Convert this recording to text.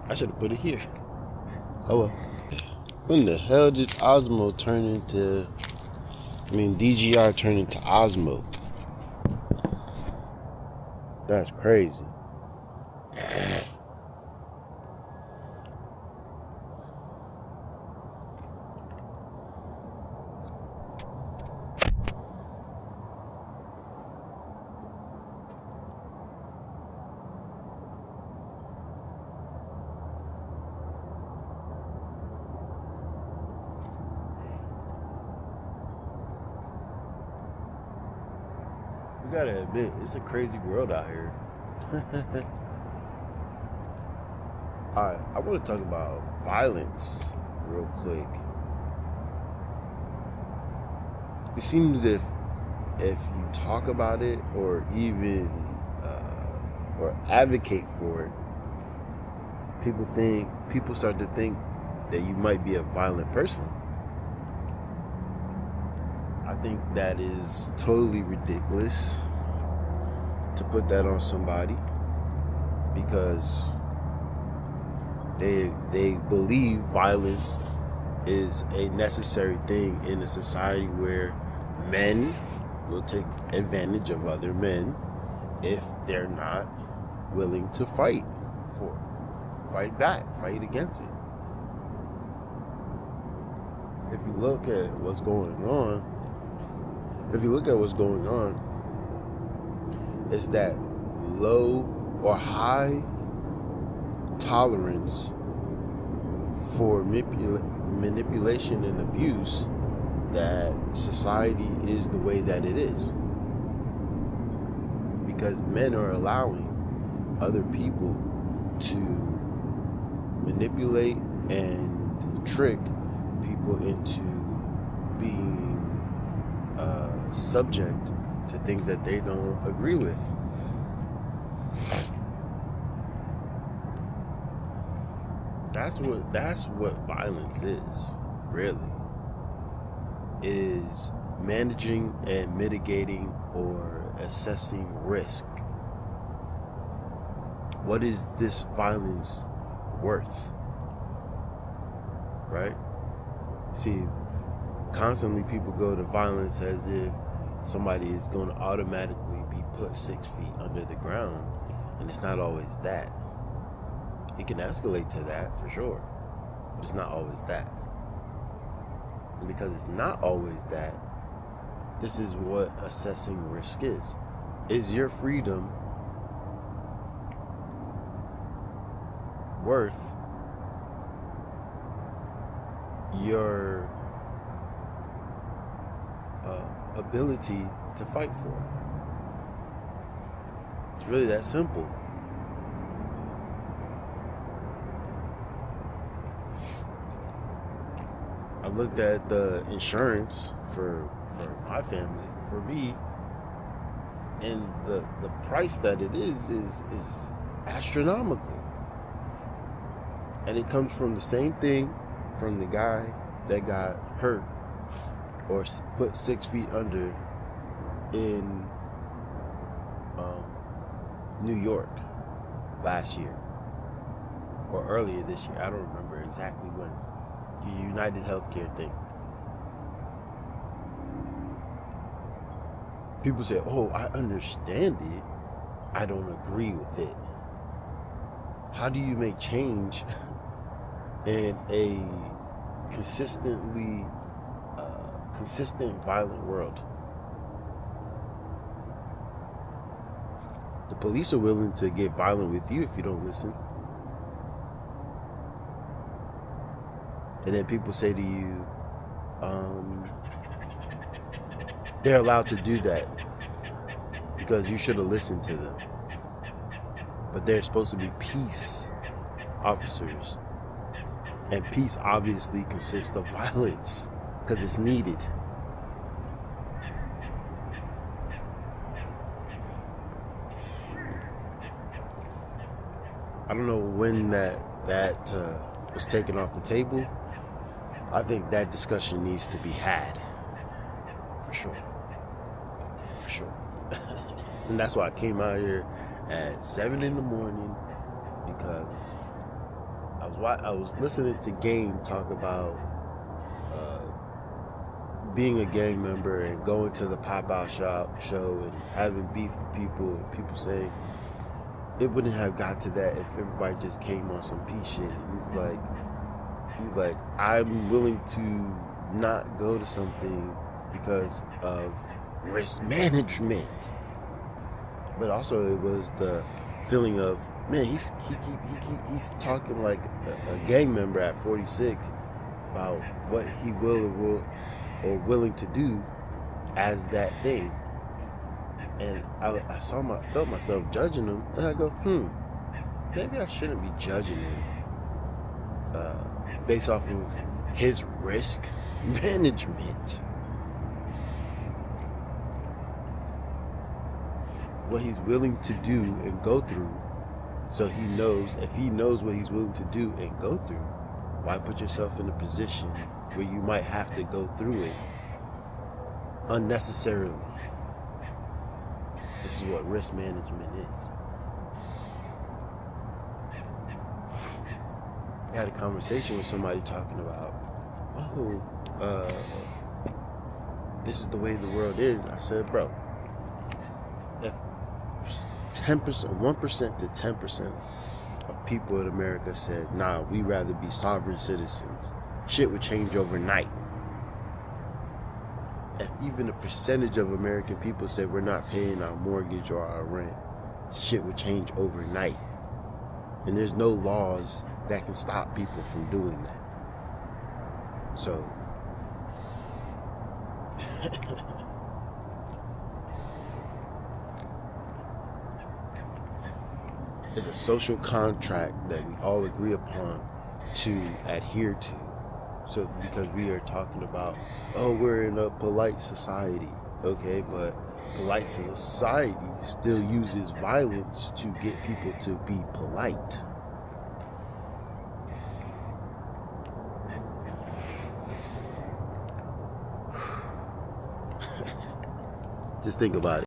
I should have put it here. Oh well. When the hell did DGR turn into Osmo? That's crazy. We gotta admit, it's a crazy world out here. Alright, I want to talk about violence real quick. It seems if you talk about it or even or advocate for it, people start to think that you might be a violent person. I think that is totally ridiculous to put that on somebody, because they believe violence is a necessary thing in a society where men will take advantage of other men if they're not willing to fight against it. If you look at what's going on, it's that low or high tolerance for manipulation and abuse that society is the way that it is, because men are allowing other people to manipulate and trick people into being subject to things that they don't agree with. That's what violence is, really. Is managing and mitigating or assessing risk. What is this violence worth? Right? See, constantly people go to violence as if somebody is going to automatically be put 6 feet under the ground, and it's not always that. It can escalate to that for sure, but it's not always that. And because it's not always that, this is what assessing risk is. Is your freedom worth your ability to fight for it? It's really that simple. I looked at the insurance for my family, for me, and the price that it is astronomical. And it comes from the same thing, from the guy that got hurt or put 6 feet under in New York last year or earlier this year. I don't remember exactly when. The United Healthcare thing. People say, "Oh, I understand it. I don't agree with it." How do you make change in a consistent violent world? The police are willing to get violent with you if you don't listen. And then people say to you, they're allowed to do that because you should have listened to them. But they're supposed to be peace officers. And peace obviously consists of violence because it's needed. I don't know when that was taken off the table. I think that discussion needs to be had. For sure. And that's why I came out here at 7 in the morning, because I was listening to Game talk about being a gang member and going to the pop out show and having beef with people, and people saying it wouldn't have got to that if everybody just came on some peace shit. And he's like, I'm willing to not go to something because of risk management. But also it was the feeling of, man, he's talking like a gang member at 46 about what he will or willing to do as that thing. And I felt myself judging him, and I go, maybe I shouldn't be judging him based off of his risk management. What he's willing to do and go through, so he knows, if he knows what he's willing to do and go through, why put yourself in a position where you might have to go through it unnecessarily? This is what risk management is. I had a conversation with somebody talking about, this is the way the world is. I said, bro, if 10%, 1% to 10% of people in America said, nah, we'd rather be sovereign citizens, shit would change overnight. If even a percentage of American people said we're not paying our mortgage or our rent, shit would change overnight. And there's no laws that can stop people from doing that. So it's a social contract that we all agree upon to adhere to. So because we are talking about, we're in a polite society, okay, but polite society still uses violence to get people to be polite. Just think about it.